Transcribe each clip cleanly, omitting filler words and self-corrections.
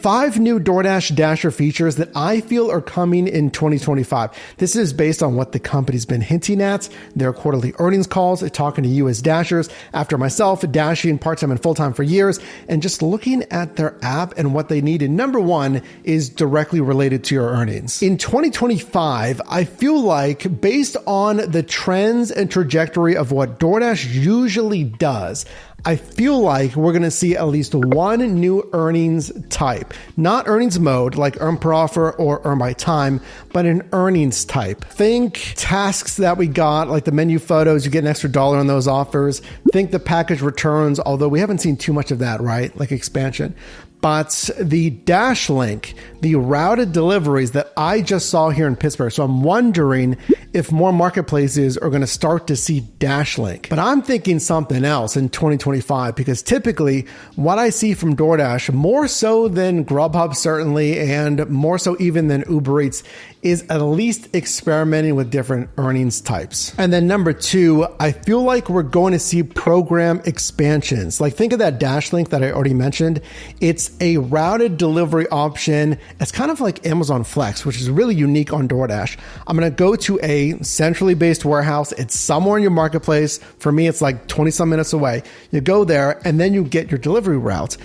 5 new DoorDash Dasher features that I feel are coming in 2025. This is based on what the company's been hinting at, their quarterly earnings calls, talking to you as Dashers, after myself dashing part-time and full-time for years, and just looking at their app and what they need. And number one is directly related to your earnings. In 2025, I feel like based on the trends and trajectory of what DoorDash usually does, I feel like we're going to see at least one new earnings type, not earnings mode like earn per offer or earn by time, but an earnings type. Think tasks that we got, like the menu photos, you get an extra $1 on those offers. Think the package returns, although we haven't seen too much of that, right? Like expansion. But the Dash link, the routed deliveries that I just saw here in Pittsburgh. So I'm wondering if more marketplaces are going to start to see Dash link. But I'm thinking something else in 2025, because typically what I see from DoorDash, more so than Grubhub certainly, and more so even than Uber Eats, is at least experimenting with different earnings types. And then number two, I feel like we're going to see program expansions. Like think of that Dash link that I already mentioned. It's a routed delivery option. It's kind of like Amazon Flex, which is really unique on DoorDash. I'm going to go to a centrally based warehouse. It's somewhere in your marketplace. For me, it's like 20 some minutes away. You go there and then you get your delivery route.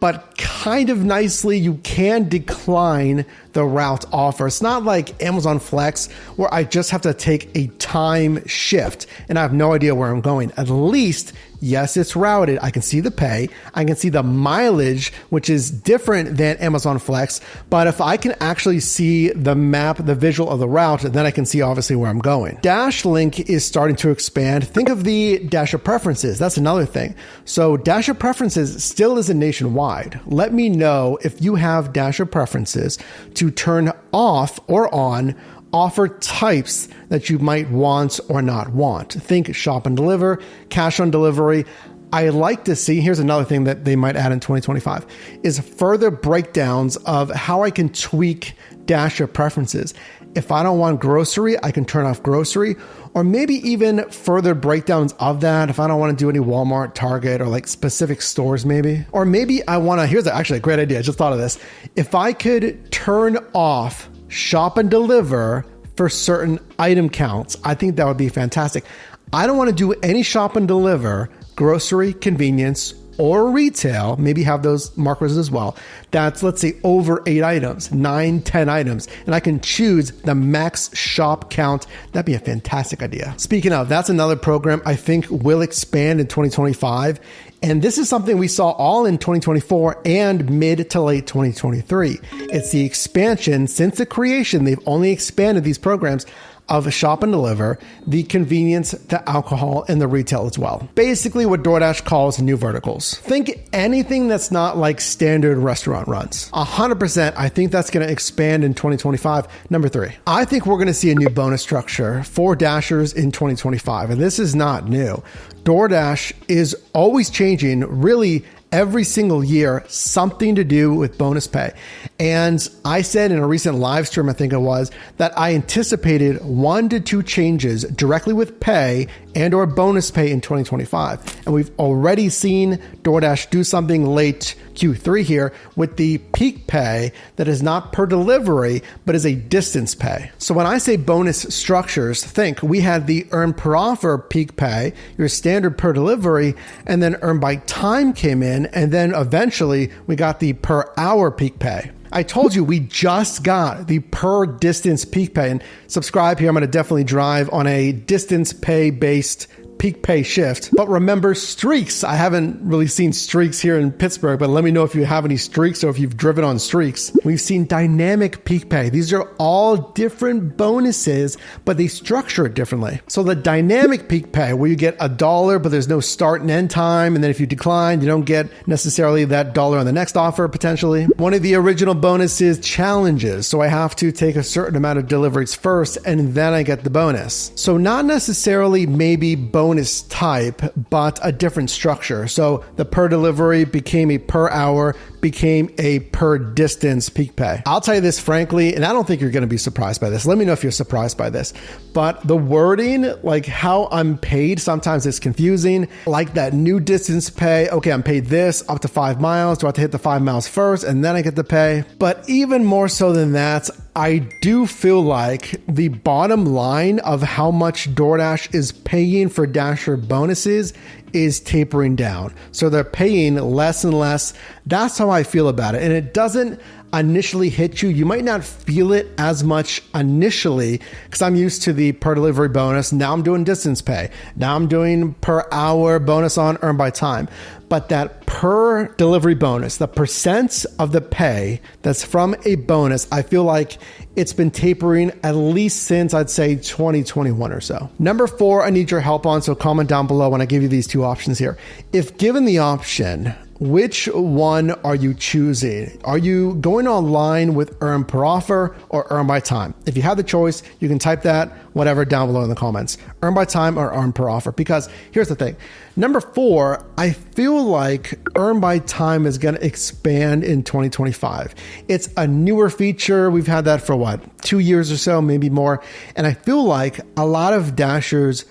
But kind of nicely, you can decline the route offer. It's not like Amazon Flex where I just have to take a time shift and I have no idea where I'm going. At least, yes, it's routed. I can see the pay. I can see the mileage, which is different than Amazon Flex. But if I can actually see the map, the visual of the route, then I can see obviously where I'm going. Dash link is starting to expand. Think of the Dasher preferences. That's another thing. So Dasher preferences still isn't nationwide. Let me know if you have Dasher preferences to turn off or on offer types that you might want or not want. Think shop and deliver, cash on delivery. I like to see, here's another thing that they might add in 2025, is further breakdowns of how I can tweak Dasher preferences. If I don't want grocery, I can turn off grocery, or maybe even further breakdowns of that. If I don't want to do any Walmart, Target, or like specific stores maybe. Or maybe I want to, here's actually a great idea. I just thought of this. If I could turn off shop and deliver for certain item counts, I think that would be fantastic. I don't want to do any shop and deliver, grocery, convenience, or retail, maybe have those markers as well. That's, let's say, over 8 items, 9, 10 items, and I can choose the max shop count. That'd be a fantastic idea. Speaking of, that's another program I think will expand in 2025. And this is something we saw all in 2024 and mid to late 2023. It's the expansion since the creation. They've only expanded these programs of shop and deliver, the convenience, the alcohol, and the retail as well. Basically what DoorDash calls new verticals. Think anything that's not like standard restaurant runs. 100%, I think that's going to expand in 2025. Number 3, I think we're going to see a new bonus structure for Dashers in 2025. And this is not new. DoorDash is always changing, really every single year, something to do with bonus pay. And I said in a recent live stream, I think it was, that I anticipated 1 to 2 changes directly with pay and or bonus pay in 2025. And we've already seen DoorDash do something late Q3 here with the peak pay that is not per delivery, but is a distance pay. So when I say bonus structures, think we had the earn per offer peak pay, your standard per delivery, and then earn by time came in. And then eventually we got the per hour peak pay. I told you we just got the per distance peak pay, and subscribe here. I'm going to definitely drive on a distance pay based peak pay shift. But remember streaks. I haven't really seen streaks here in Pittsburgh, but let me know if you have any streaks or if you've driven on streaks. We've seen dynamic peak pay. These are all different bonuses, but they structure it differently. So the dynamic peak pay, where you get $1, but there's no start and end time. And then if you decline, you don't get necessarily that $1 on the next offer potentially. One of the original bonuses, challenges. So I have to take a certain amount of deliveries first and then I get the bonus. So not necessarily maybe bonus type, but a different structure. So the per delivery became a per hour, became a per distance peak pay. I'll tell you this frankly, and I don't think you're going to be surprised by this. Let me know if you're surprised by this. But the wording, like how I'm paid, sometimes it's confusing. Like that new distance pay, okay, I'm paid this up to 5 miles. Do I have to hit the 5 miles first and then I get the pay? But even more so than that, I do feel like the bottom line of how much DoorDash is paying for Dasher bonuses is tapering down. So they're paying less and less. That's how I feel about it. And it doesn't initially hit you. You might not feel it as much initially because I'm used to the per delivery bonus. Now I'm doing distance pay. Now I'm doing per hour bonus on earn by time. But that per delivery bonus, the percent of the pay that's from a bonus, I feel like it's been tapering at least since I'd say 2021 or so. Number 4, I need your help on, so comment down below when I give you these two options here. If given the option, which one are you choosing? Are you going online with earn per offer or earn by time? If you have the choice, you can type that, whatever, down below in the comments. Earn by time or earn per offer? Because here's the thing. Number 4, I feel like earn by time is going to expand in 2025. It's a newer feature. We've had that for 2 years or so, maybe more. And I feel like a lot of Dashers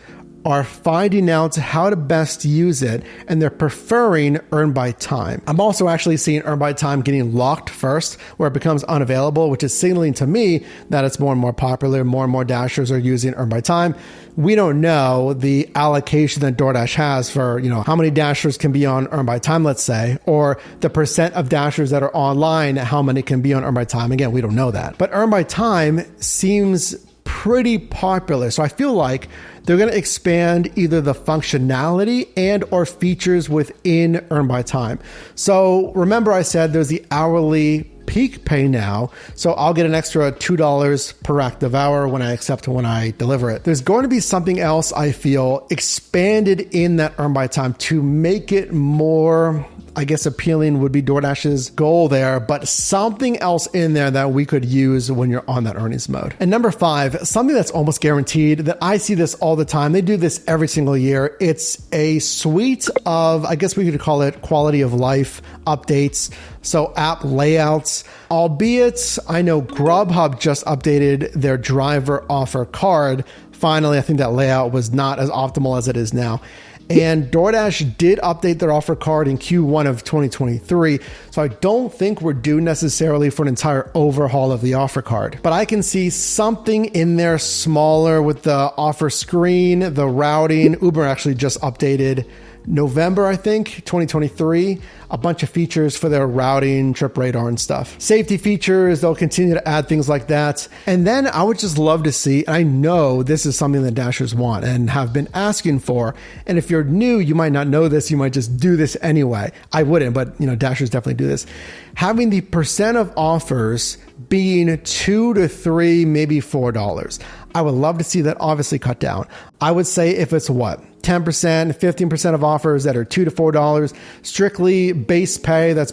are finding out how to best use it, and they're preferring earn by time. I'm also actually seeing earn by time getting locked first, where it becomes unavailable, which is signaling to me that it's more and more popular. More and more Dashers are using earn by time. We don't know the allocation that DoorDash has for, how many Dashers can be on earn by time, let's say, or the percent of Dashers that are online, how many can be on earn by time. Again, we don't know that. But earn by time seems pretty popular. So I feel like they're going to expand either the functionality and or features within earn by time. So remember I said there's the hourly peak pay now. So I'll get an extra $2 per active hour when I deliver it. There's going to be something else I feel expanded in that earn by time to make it more, I guess, appealing would be DoorDash's goal there, but something else in there that we could use when you're on that earnings mode. And number 5, something that's almost guaranteed, that I see this all the time. They do this every single year. It's a suite of, I guess we could call it quality of life updates. So app layouts, albeit I know Grubhub just updated their driver offer card. Finally, I think that layout was not as optimal as it is now. And DoorDash did update their offer card in Q1 of 2023. So I don't think we're due necessarily for an entire overhaul of the offer card. But I can see something in there smaller with the offer screen, the routing. Uber actually just updated November, I think, 2023, a bunch of features for their routing, trip radar and stuff. Safety features, they'll continue to add things like that. And then I would just love to see, I know this is something that Dashers want and have been asking for. And if you're new, you might not know this, you might just do this anyway. I wouldn't, but Dashers definitely do this. Having the percent of offers being $2 to $3, maybe $4. I would love to see that obviously cut down. I would say if it's 10%, 15% of offers that are $2 to $4, strictly base pay, that's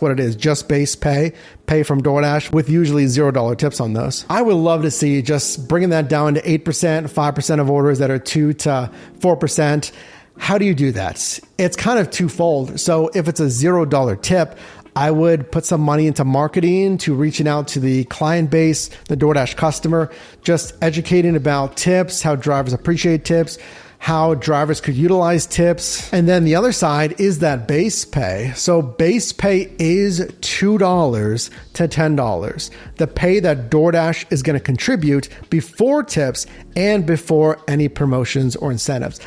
what it is, just base pay from DoorDash with usually $0 tips on those. I would love to see just bringing that down to 8%, 5% of orders that are 2 to 4%. How do you do that? It's kind of twofold. So if it's a $0 tip, I would put some money into marketing, to reaching out to the client base, the DoorDash customer, just educating about tips, how drivers appreciate tips, how drivers could utilize tips. And then the other side is that base pay. So base pay is $2 to $10. The pay that DoorDash is going to contribute before tips and before any promotions or incentives.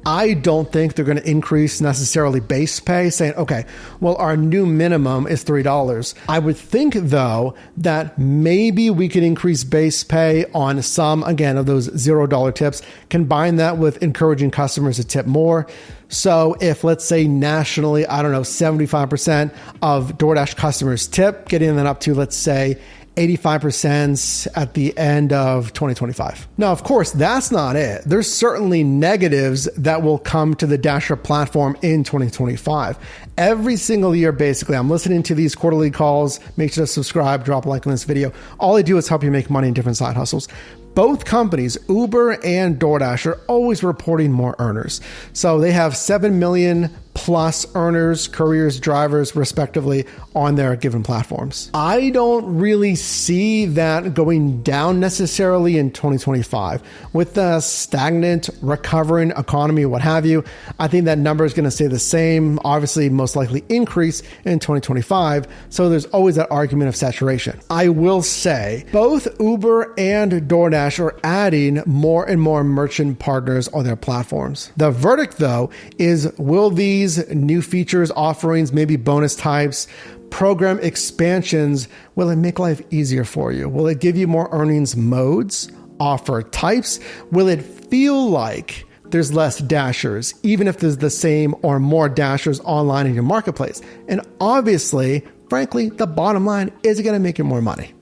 I don't think they're going to increase necessarily base pay, saying, okay, well, our new minimum is $3. I would think, though, that maybe we could increase base pay on some, again, of those $0 tips, combine that with encouraging customers to tip more. So if, let's say, nationally, 75% of DoorDash customers tip, getting that up to, let's say, 85% at the end of 2025. Now, of course, that's not it. There's certainly negatives that will come to the Dasher platform in 2025. Every single year, basically, I'm listening to these quarterly calls. Make sure to subscribe, drop a like on this video. All I do is help you make money in different side hustles. Both companies, Uber and DoorDash, are always reporting more earners. So they have 7 million plus earners, couriers, drivers, respectively, on their given platforms. I don't really see that going down necessarily in 2025. With the stagnant, recovering economy, what have you, I think that number is going to stay the same, obviously most likely increase in 2025. So there's always that argument of saturation. I will say both Uber and DoorDash are adding more and more merchant partners on their platforms. The verdict, though, is will these new features, offerings, maybe bonus types, program expansions, will it make life easier for you? Will it give you more earnings modes, offer types? Will it feel like there's less Dashers, even if there's the same or more Dashers online in your marketplace? And obviously, frankly, the bottom line is it going to make you more money?